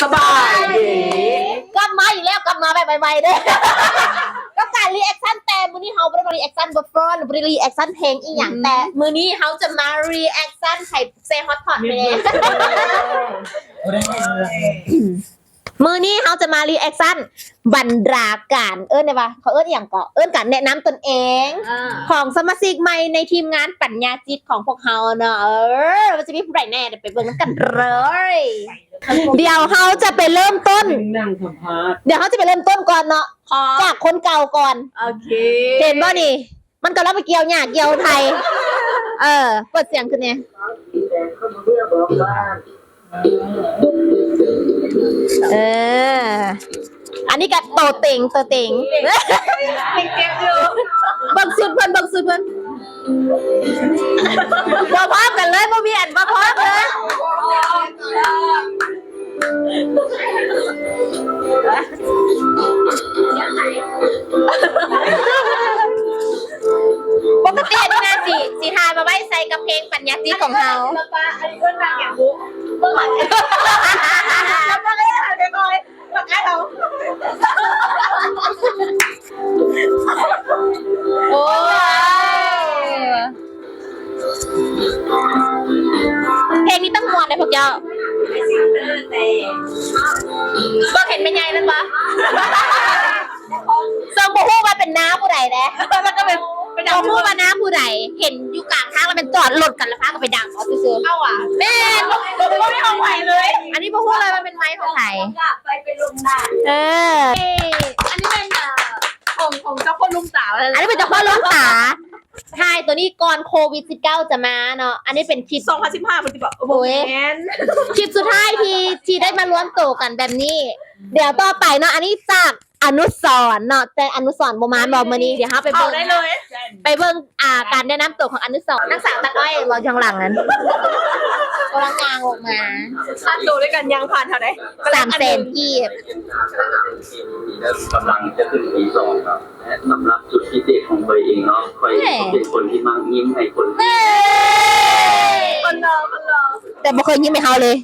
สบายดี กลับมาอีกแล้วกลับมาแบบใหม่ๆเด้อก็การรีแอคชั่นแต่มื้อนี้เฮาบ่ได้มารีแอคชั่นบ่ฟอนบ่ได้รีแอคชั่นเพลงอีหยังแต่มื้อนี้เฮาจะมารีแอคชั่นไข่เซฮอตพอตแม่มื้อนี้เฮาจะมารีแอคชั่นบรรดาการได้ปะเขาอีหยังก็การแนะนำตนเองของสมาชิกใหม่ในทีมงานปัญญาจิตของพวกเฮาเนาะมันจะมีผู้ใดแน่เดี๋ยวไปเบิ่งกันเลยเดี๋ยวเขาจะไปเริ่มต้นเดี๋ยวเขาจะไปเริ่มต้นก่อนเนาะจากคนเก่าก่อนโอเคเห็นบ่นี่มันก็แล้วไปเกี่ยวหยาเกี่ยวไทยเปิดเสียงขึ้นเนี่ยอันนี้ก็โตเต็งเต็งบังสุดเพิ่นบ่พร้อมกันเลยบ่มีอันบ่พร้อมเลยปกตินี่นะสิทายมาไว้ใส่กับเพลงปัญญาจิตของเฮาอันนี้เพิ่นนางอย่างบุ๊เบิ่งแล้วก็เลยหาเด็กน้อยบักไอ้เราโอ้เพลงนี้ต้องมวนเลยพวกเจ้าก็เห็นเป็นไงนั่นปะทรงบูฮู้ว่าเป็นน้าผู้ใดนะแล้วก็เป็นทรงบูฮู้ว่าน้าผู้ใดเห็นอยู่กลางทางแล้วมันจอดรถกันแล้วพาก็ไปดังเอาซื้อเอาอ่ะแม่ไม่เอาไหวเลยอันนี้บูฮู้เลยมันเป็นไม้ของไทยไปเป็นลุงตาอันนี้เป็นของเจ้าพ่อลุงตาอันนี้เป็นเจ้าพ่อลุงตาใช่ตัวนี้ก่อนโควิด19จะมาเนาะอันนี้เป็นคลิป2015มันจะแบบโอ้ยคลิปสุดท้ายที่ได้มารวมตัวกันแบบนี้เดี๋ยวต่อไปเนาะอันนี้จากอนุสรณ์เนาะแต่อนุสรณ์ประมาณบอกมานี้เดี๋ยวเราไปเบิ่งได้เลยไปเบิ่งการแนะนำตัวของอนุสรณ์นักสาวตะก้อยรอช่างหลังนั้นกำลังงางออกมาค่าตัวด้วยกันยังผ่านเท่าไหร่300,000กีบกำลังจะถึงปี2ครับและสำหรับจุดพิเศษของตัวเองเนาะคอยเป็นคนที่มักยิ้มให้คนรอแต่ไม่เคยยิ้มให้เขาเลย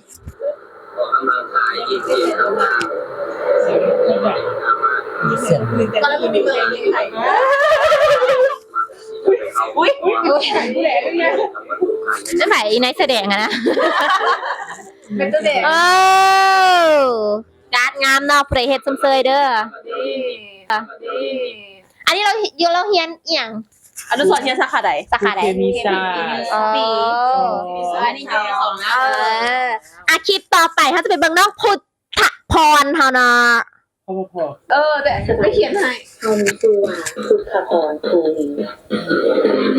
ออกกำลังกายยิ้มเองทำงานก็แล้วมีเบอร์ยังไงอุ้ยจะไหนในแสดงอะนะเป็นแสดงการงามเนาะเปรย์เฮ็ดเซยเด้ออันนี้เราเฮียนเอียงอนุสรณ์เฮียนสาขาใดสาขาใดมีศาปีอันนี้เขาสองนะคลิปต่อไปเขาจะไปเบิ่งน้องพุทธพรเฮาเนาะแต่ไม่เขียนให้คำตัวพุทธพรภูมิ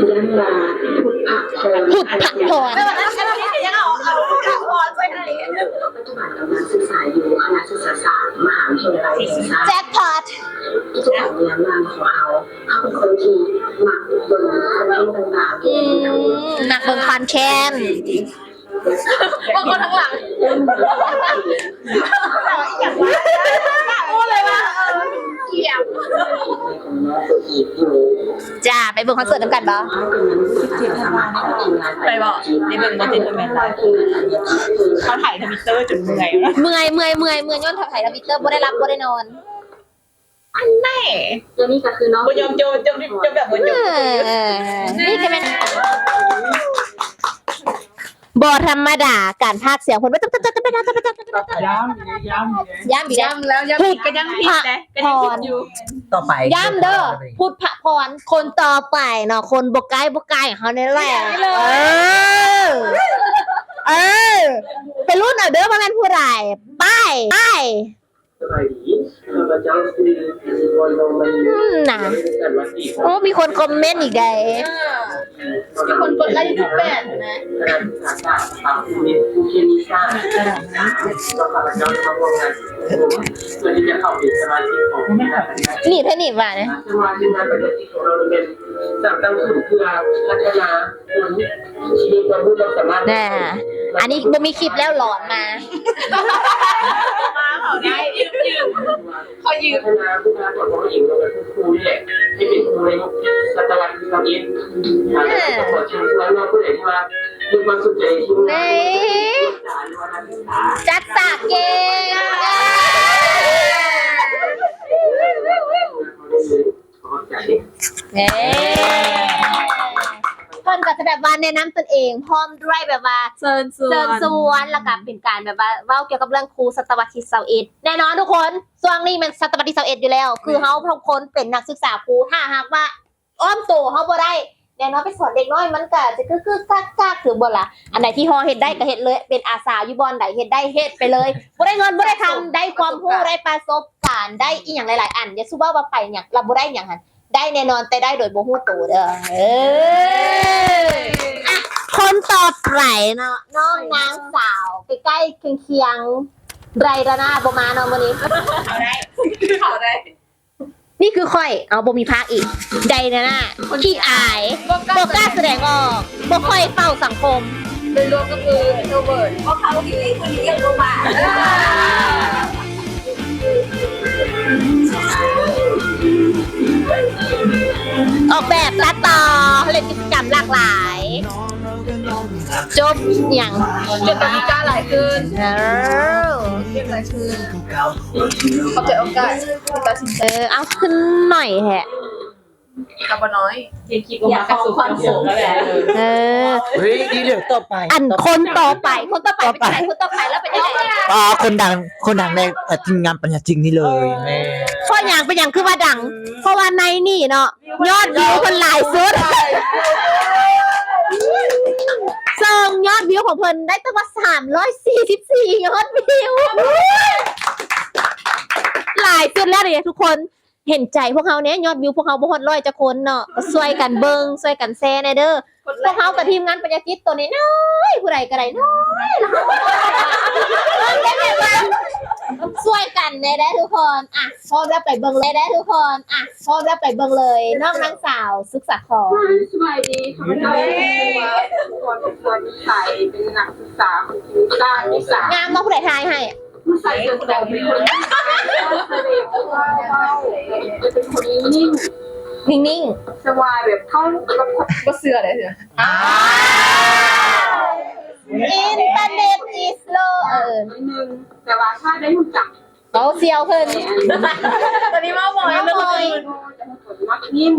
ยันลาพุทธพรแต่วันนั้นเรายังเอาพุทธพรไปให้ปัจจุบันกำลังศึกษาอยู่คณะศึกษาศาสตร์มหาวิทยาลัยแจ็คพอตปัจจุบันเนี่ยงานของเขาเป็นคนที่มักเบิ่งคอนเทนต์ต่างๆมักเบิ่งคอนเทนต์บางคนทั้งหลังพูดเลยว่าเกี่ยวจ้าไปเบิ่งคอนเสิร์ตน้ำกันบ่ไปบ่ในเบิ่งบ่ติดแม่นเขาถ่ายทวิตเตอร์จนเมื่อยย้อนถ่ายทวิตเตอร์บ่ได้รับบ่ได้นอนอันแน่แล้วนี่ก็คือน้องบ่ยอมโจแบบบ่ยอมนี่ก็เป็นบอธรรมดาการพากเสียงคนไม่ต้องย้ำแล้วพูดก็ยังผิดนะก็ยังผิดอยู่ต่อไปย้ำเด้อพูดพระพรคนต่อไปเนาะคนบกไก่เขาเนี่ยแหละเป็นรุ่นเอาเด้อมาเป็นผู้ใดไปสบายดีพระเจ้าคือวันลงมันโอ้มีคนคอมเมนต์อีกได้มีคนกดไลค์28นะมีผู้เชี่ยวชาญเราพระเจ้าทำงานเพื่อที่จะเข้าถึงสมาชิกของนี่เท่านี้ว่าเนี่ยสมาชิกงานปฏิบัติของเราเป็นจัดตั้งขึ้นเพื่อพัฒนาชีวิตความรู้ความสามารถอันนี้บ่มีคลิปแล้วหลอนมาเขายืมพัฒนาผู้การของผู้หญิงเราเป็นครูนี่แหละที่เป็นครูในศตวรรษที่21ขอเชิญชวนเราผู้ใดที่ว่ามีความสนใจที่จัดสากเก เพิ่นก็จะแบบว่าแนะนำตนเองพร้อมด้วยแบบว่า เชิญชวน เชิญชวนแล้วก็เป็นการแบบว่าเว้าเกี่ยวกับเรื่องครูศตวรรษที่21แน่นอนทุกคนช่วงนี้มันศตวรรษที่21อยู่แล้ว คือเฮาทุกคนเป็นนักศึกษาครูถ้าหากว่าอ้อมโตเฮาบ่ได้แน่นอนไปสอนเด็กน้อยมันก็จะคือกักถือบ่ล่ะอันไหนที่เฮาเฮ็ดได้ก็เฮ็ดเลยเป็นอาสาอยู่บ่อนใดเฮ็ดได้เฮ็ดไปเลยบ่ได้เงินบ่ได้ทำได้ความรู้ได้ประสบการณ์ได้อีหยังหลายๆอันอย่าสู้ว่าไปหยังเราบ่ได้หยังหั่นได้แน่นอนแต่ได้โดยบ่ฮู้โตเด้ออ่ะคนต่อไปเนาะน้องนางสาวใกล้ๆเคียงๆไรระนาบ่มาเนาะมื้อนี้ เขาได้ นี่คือค่อยเอาบ่มีภาคอีกใดนะน่ะขี้อายบ่กล้าแสดงออกบ่ค่อยเป้าสังคม โดยรวมก็คือโนเบิร์ดเพราะเขาที่คนนี้ยังลงมา ออกแบบตัดต่อเล่นกิจกรรมหลากหลายจบอย่าง เรียนแต่มีกล้าหลายขึ้น เออ เรียนหลายขึ้นเขาเจอโอกาสตัดสินใจ เอาขึ้นหน่อยแฮะ กับน้อยยังคิดว่ามันสุดความสูงแล้วแหละ เออ เฮ้ยดีเหลือต่อไป อันคนต่อไปเป็นใครคนต่อไปแล้วเป็นยังไง คนดังในทีมงานปัญญาจริงนี่เลยแม่ ข้ออย่างเป็นอย่างคือว่าดัง เพราะว่าในนี่เนาะยอดวิวคนหลายสุดส่งยอดวิวของเพิ่นได้ตั้งว่า344ยอดวิวหลายสุดแล้วเนี่ยทุกคนเห็นใจพวกเขาเนี่ยยอดวิวพวกเขาบ่ฮอด100จะคนเนาะก็ช่วยกันเบิ่งช่วยกันแชร์แน่เด้อพวกเขากับทีมงานปัญญากิจตัวนี้น้อยผู้ใดก็ได้น้อยช่วยกันแน่ได้ทุกคนอ่ะพร้อมแล้วไปเบิ่งเลยได้ทุกคนอ่ะพร้อมแล้วไปเบิ่งเลยน้องนางสาวศึกษาขอ สบายดีค่ะน้องคนเป็นคนไทยเป็นนักศึกษาของทีมชาติที่สาม งามมาผู้ใดทายให้ มาใส่เสื้อแดงเป็นคนแสดงว่าจะเป็นคนนิ่ง นิ่ง สบายแบบเข้ากับ ก็เสือเลยเสือ ๆอินเทอร์เน็ตอีสโล นิดนึงแต่ว่าถ้าได้รู้จัก เขาเซียวเพิ่น ตอนนี้มาบ่อยแล้ว มาบ่อย จะเป็นคนมักนิ่ม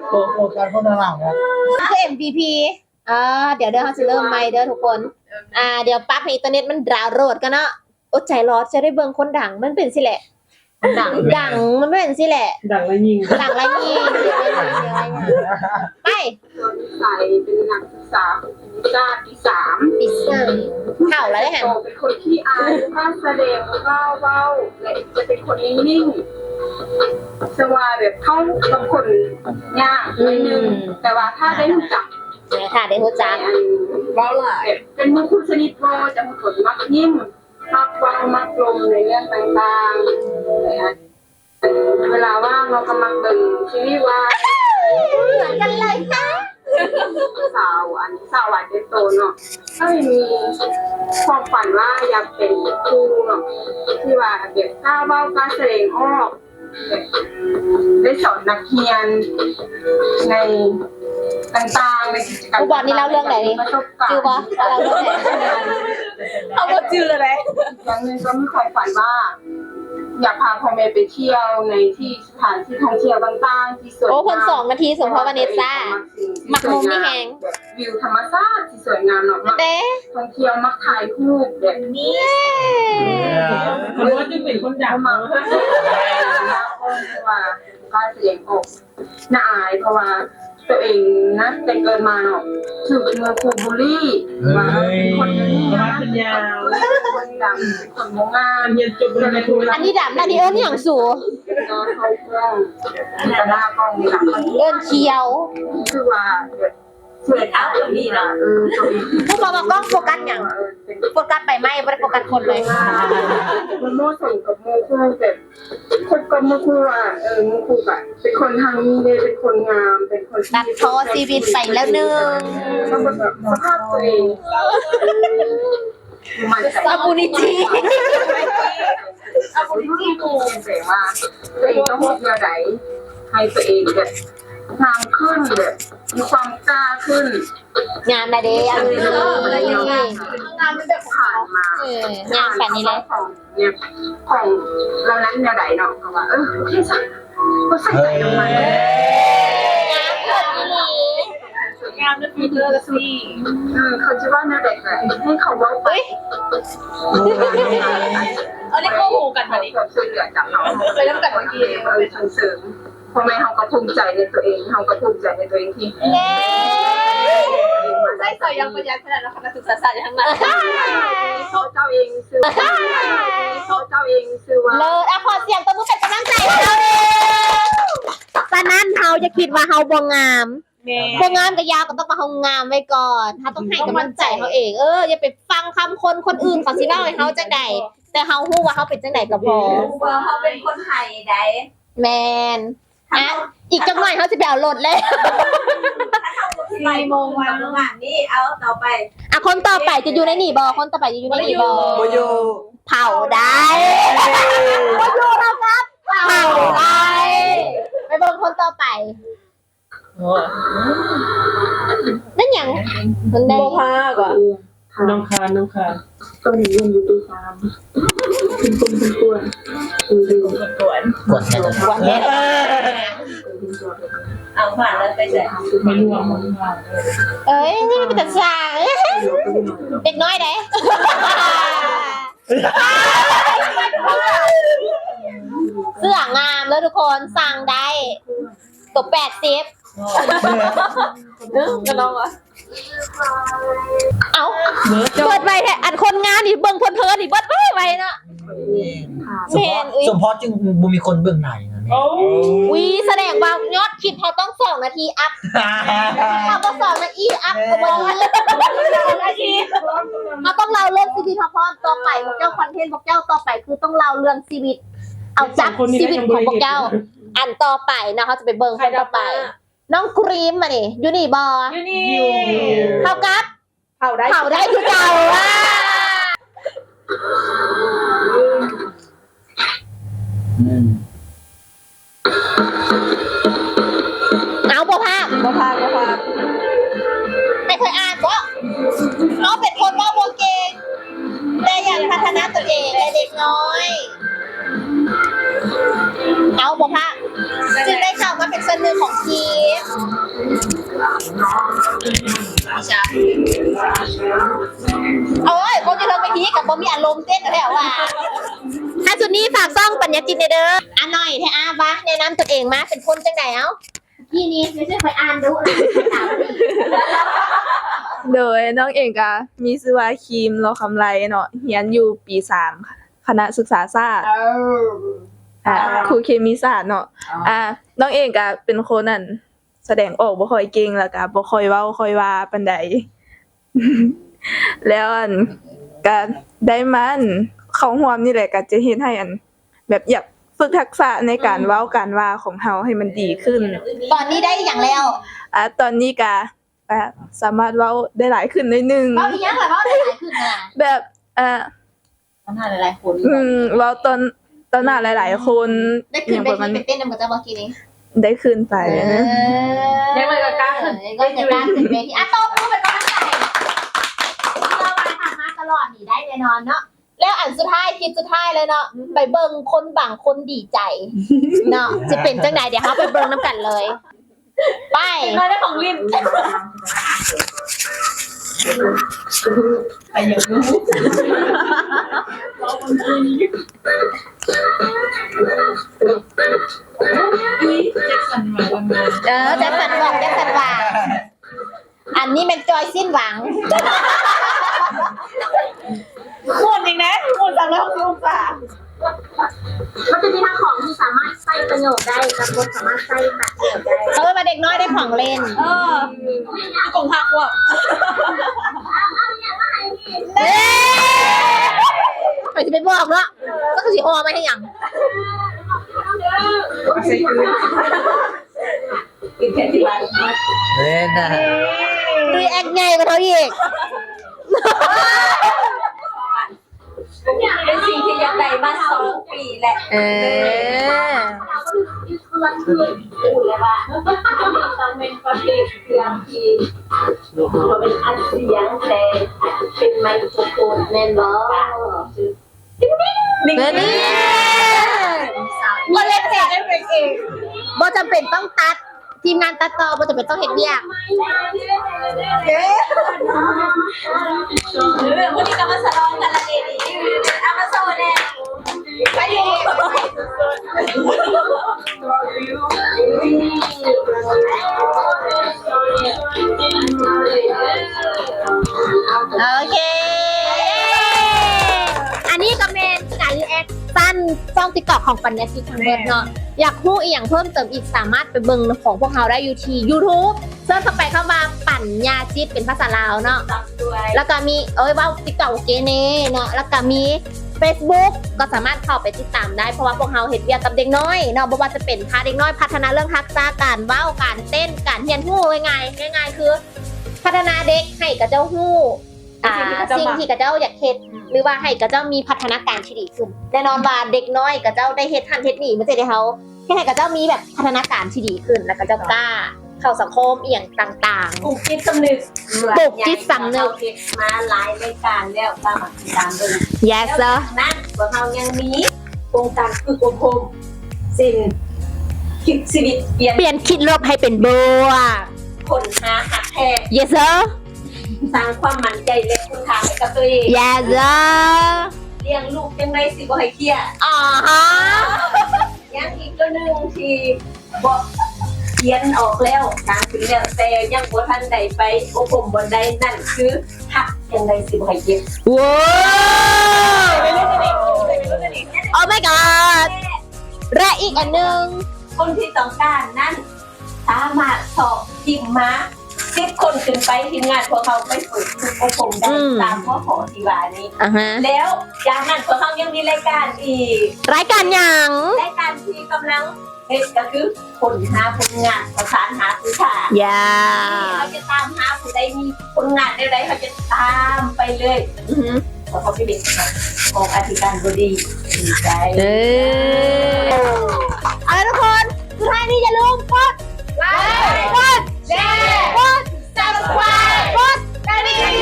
โครงการคนหลังนะ คือ MVP เดี๋ยวเขาจะเริ่มใหม่เด้อทุกคนเดี๋ยวปั๊บให้อินเทอร์เน็ตมันดาวน์โหลดกันเนาะอดใจรอจะได้เบิ่งคนดังมันเป็นสิแหละดังมันไม่เป็นสิแหละ ดังแล้วยิง ดังไรยิงไป ตัวนิสัยเป็นนักศึกษาของทีมชาติที่สาม ปิดเสียงเข่าแล้วได้แฮะ เป็นคนที่อายกล้าแสดงเว้าและจะเป็นคนนิ่งๆสบายแบบเข้ากับคนยากนิดนึงแต่ว่าถ้าได้รู้จัก เนี่ยค่ะได้หัวจัก เบ้าหลาย เป็นมุคุชนิดโวจะเป็นคนมักยิ้มมักฟังมักลมในเรื่องต่างๆนะคะเวลาว่างเราก็มักเบิ่งชีวิตว่า เหมือนกันเลยค่ะ สาววัยโตเนาะก็มีความฝันว่าอยากเป็นครูเนาะที่ว่าเด็กกล้าเบ้ากล้าแสดงออกได้สอนนักเรียนในต่างๆในกิจกรรม กูบอกนี่เล่าเรื่องไหนนี่ ประสบการณ์ จือปะเราเรื่องไหน เขาก็จือเลย อย่างหนึงก็มีความฝันว่า อยากพาพ่อแม่ไปเที่ยวในที่สถานที่ท่องเที่ยวต่างๆที่สวยงาม โอ้คน2 นาทีสมพรวานิซ่ามักมุมนี่แหง วิวธรรมชาติที่สวยงามเนาะมัก เด้ ท่องเที่ยวมักถ่ายรูปแบบนี้ คนว่าจะเป็นคนดัง มักแล้วก็ว่าการแสดงออกน่าอายเพราะว่าตัวเองนะแต่เกิดมาเนาะถูกเมืองคูบุรีว่าเป็นคนนี้นะเป็นคนดังเป็นคนโมงาน เรียนจบในทุน อันนี้ดำอันนี้เอิ้นอย่างสู นอนเข้าเครื่องกระด้ากล้องหลัง เอิ้นเคียว คือว่าเสียเท้าตัวนี้นะตัวเอง พวกเรามากล้องโฟกัสอย่างโฟกัสไปไหมไม่ได้โฟกัสคนเลย มันโม่ส่งกับโมคือแบบคนกับโมคือว่าโมคือแบบเป็นคนทางนี้เลยเป็นคนงามเป็นคน ตัดทอชีวิตไปแล้วหนึ่ง ก็แบบสภาพตัวเองมันจะ อาบูนิจิ อาบุญที่กูแต่ว่าตัวเองต้องเที่ยวไหนให้ตัวเองแบบ งามขึ้นแบบมีความกล้าขึ้น งามนะเด้ยัง งามมันแบบผ่านมาง ามแบบนี้เลย ของเนี่ยของเรานั้นแนวใดเนาะเขาว่าโอเคสักก็ใส่ใจลงมา งามเกินอีหลี งามด้วยฟีเจอร์ละสิ เขาจะว่าแนวใดก็ให้เขาว่าไป เออได้คู่หูกันมาดิ ความช่วยเหลือจากเขา ไปแล้วกันเมื่อกี้ ส่งเสริมพ่อแม่เขาก็ภูมิใจในตัวเองเขาก็ภูมิใจในตัวเองที่ เย้ ใส่ใส่ยังประหยัดขนาดนั้นคณะศึกษาศาสตร์ทั้งนั้น เขาเจ้าเองซื้อเขาเจ้าเองซื้อว่า เลิศขอเสียงตบมือเป็นกำลังใจให้เราเองฉะนั้นเฮาจะคิดว่าเฮาบ่งาม แม่ บ่งามก็ยาวก็ต้องมาเฮางามไว้ก่อนเฮาต้องให้กำลังใจเขาเองอย่าไปฟังคำคนอื่นเขาสิเล่าให้เฮาจังได๋แต่เฮาฮู้ว่าเฮาเป็นจังได๋ก็พอ ว่าเขาเป็นคนไทยได้ แมนอีกจังหน่อยเขาจะไปเอารถเลย ไปโมงวันงานนี่เอาต่อไป คนต่อไปจะอยู่ในนี่บอคนต่อไปจะอยู่ในนี่บอ โมโย เผาได้บอยู่แล้วครับเผาได้ไปเบิ่งคนต่อไปนั่นหยังคนใด โมพาก่อน น้องคาน ก็เห็นเรียนอยู่ปีสามเป็นคนเป็นกวน กวน กดแค่นั้น วันนี้ เอาผ่านแล้วไปใส่ ไม่รวม นี่มันเป็นแต่สร้างเด็กน้อยเด้เสื้องามแล้วทุกคนสั่งได้ตก80ก็น้องอ่ะ เอาเปิดไว้แท้อันคนงานนี่เบิ่งเพลินๆนี่เบิดไว้เนาะ สมพอจึงบ่มีคนเบื้องไหนนะแม่ วีแสดงว่ายอดคลิปเขาต้อง2 นาทีอัพเขาต้อง2 นาทีอัพประมาณ2 นาทีเขาต้องเล่าเรื่องชีวิตเขาพร้อมต่อไปพวกเจ้าคอนเทนต์พวกเจ้าต่อไปคือต้องเล่าเรื่องชีวิต เอาจากชีวิตของพวกเจ้า อันต่อไปนะเขาจะไปเบิ่งคนต่อไป น้องกรีมมานี่อยู่นี่บอ อยู่นี่ เท่ากับ เผาได้ เผาได้คือเก่าว่าเอาบ่ภาพ โมพา ไม่เคยอ่านบ่น้องเป็นคนว่าโบเก่งแต่อยากพัฒนาตัวเองในเด็กน้อยเอาบ่ภาพจึงได้เข้ามาเป็นส่วนหนึ่งของทีมเอาเอ้ยบ่มีลมไม่ดีกับบ่มีอารมณ์เต้นแล้วว่ะถ้าสุดนี้ฝากซ่องปัญญาจิตเด้ออ่ะหน่อยให้อาบ้าแนะนำตัวเองมาเป็นคนจังไดเอ้าพี่นี่ไม่ใช่คอยอ่านดูนะ โดยน้องเองก็มีชื่อว่าครีมโลคำไรเนาะเรียนอยู่ปี3ค่ะคณะศึกษาศาสตร์ครูเคมีศาสตร์เนาะน้องเองก็เป็นคนนั่นแสดงออกบ่ค่อยเก่งแล้วก็บ่ค่อยเว้าค่อยว่าปานใด แล้วก็ได้มันเข้าร่วมนี่แหละก็จะเฮ็ดให้แบบอยากฝึกทักษะในการเว้าการว่าของเฮาให้มันดีขึ้น ตอนนี้ได้อย่างแล้ว ตอนนี้ก็สามารถเว้าได้หลายขึ้นหน่อยนึง เว้าอีหยังล่ะเว้าได้หลายขึ้นนะ แบบตอนหน้าหลายๆคน เว้าตอนหน้าหลายๆคน ได้ขึ้น อย่าง ไป ประมาณ ที่ไปเต้นนำกับเจ้าเมื่อกี้นี้ ได้ขึ้นไป ยังเลยก็กล้าขึ้น ก็จะกล้าขึ้นเวทีตบมือเป็นกำลังใจเราไปทำมาตลอดนี่ได้แน่นอนเนาะแล้วอันสุดท้ายคลิปสุดท้ายเลยเนาะไปเบิ่งคนบางคนดีใจเนาะจะเป็นจังไดเดี๋ยวเฮาไปเบิ่งน้ำกันเลย ไป น้อยได้ของลินไปอย่างนู้แจ็คสันบอกแจ็คสันว่าอันนี้เป็นจอยสิ้นหวัง หมุนอีกนะหมุน360 องศา มันจะมีทั้งของที่สามารถใส่ประโยชน์ได้กับคนสามารถใส่ตัดประโยชน์ได้ เขามาเด็กน้อยได้ของเล่น กงพักว่ะ ไปจะไปบอกเนาะก็คือสิฮอไม่ให้หยัง อีกแค่ที่บ้าน เล่นนะ รีแอคไงกับเขาอีก เนี่ย เป็นสิ่งที่อยากได้มา2 ปีแหละ เออ พูดเลยว่าต้องเป็นประเภทเสียงที่มันเป็นอัดเสียงแต่เป็นไมโครโฟนแน่นบ่ เบนี่บ่เล่นเพลงเองบ่จำเป็นต้องตัดทีมงานตัดต่อบ่จำเป็นต้องเฮ็ดเวียก วันนี้ก็มาสลองกันละดีเอามาโซแน่ไปดี โอเค อันนี้ก็เป็นการรีแอคสั้นช่อง TikTok ของปัญญาจิตทั้งหมดเนาะ อยากรู้อีกอย่างเพิ่มเติมอีกสามารถไปเบิ่งของพวกเราได้อยู่ที่ YouTube เซิร์ชเข้าไปเข้ามาปัญญาจิตเป็นภาษาลาวเนาะ แล้วก็มีว่า TikTok เกเน่เนาะ แล้วก็มี Facebook ก็สามารถเข้าไปติดตามได้เพราะว่าพวกเราเห็นเวียกับเด็กน้อยเนาะบ่ว่าจะเป็นพาเด็กน้อยพัฒนาเรื่องทักษะการเว้าการเต้นการเรียนรู้ง่ายๆคือ พัฒนาเด็กให้กับเจ้าฮู้สิ่งที่กับเจ้าอยากเฮ็ดหรือว่าให้กับเจ้ามีพัฒนาการที่ดีขึ้นแน่นอนว่าเด็กน้อยกับเจ้าได้เฮ็ดทันเฮ็ดนี่มันจะได้เขาแค่ให้กับเจ้ามีแบบพัฒนาการที่ดีขึ้นแล้วก็เจ้ากล้าเข้าสังคมอีหยังต่าง ปลูกจิตสำนึก ปลูกจิตสำนึก มาหลายรายการแล้วตามติดตามเบิ่ง ๆ yes sir นั่นพวกเรายังมีโครงการฝึกอบรมสิ่งคิดชีวิตเปลี่ยน เปลี่ยนคิดลบให้เป็นบวก คนหาหักแท้ yes sir สร้างความมั่นใจและคุณค่าให้กับตัวเอง yes sir เลี้ยงลูกจังไดสิบ่ให้เครียด อ๋อฮะ ยังอีกตัวหนึงที่บ่เขียนออกแล้วสร้างถึงแล้วแต่ยังบ่ทันได้ไปอบรมบ่ได้นั่นคือหักจังไดสิบ่ให้เจ็บ ว้าว oh my god และอีกอันหนึง คนที่ต้องการนั้นสามารถสอบทิมมา10 คนขึ้นไปทีมงานพวกเขาไปฝึกอบรมได้ตามข้อขอที่ว่านี้ อ่าฮะ แล้วจากนั้นพวกเขายังมีรายการอีก รายการหยัง รายการที่กำลังเฮ็ดก็คือคนหาผลงานประสานหาผู้ชาย อย่า เขาจะตามหาผู้ใดมีผลงานใดๆเขาจะตามไปเลยเพราะเขาเป็นเด็กของอธิการบดีดีใจ เอาละทุกคนสุดท้ายนี้อย่าลืมกดไลค์กดแชร์กด subscribe กดกระดิ่ง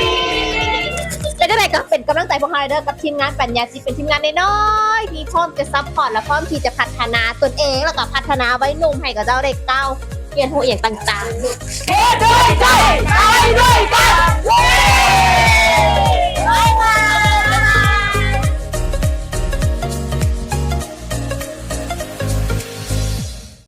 และก็ได้ก็เป็นกำลังใจพวกเราเด้อกับทีมงานปัญญาจิตเป็นทีมงานน้อยๆที่พร้อมจะซัพพอร์ตและพร้อมที่จะพัฒนาตนเองแล้วก็พัฒนาไว้หนุ่มให้กับเจ้าเด็กเก้าเรียนรู้อย่างต่างๆเฮ้ด้วยใจไปด้วยกัน